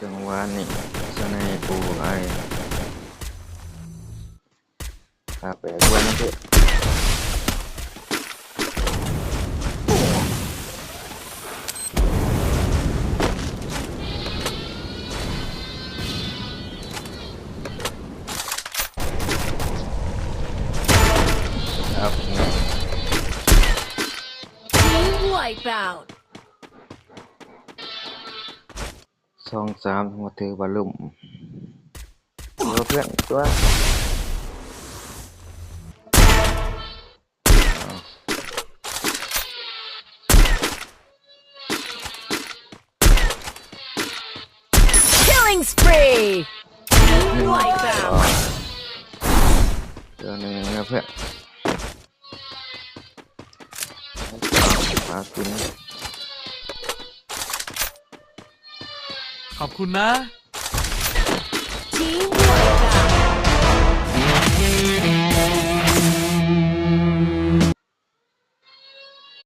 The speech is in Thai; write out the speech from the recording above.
จังหวะนี้สไนปูไอ้ครับไปด้วยนะเด้อครับ Team wipeout. 2-3 หัวถือว่าลุ่มเพื่อนตัวKilling spree. Team wipeout. ตัวนึงนะเพื่อนมากิน ขอบคุณนะ Team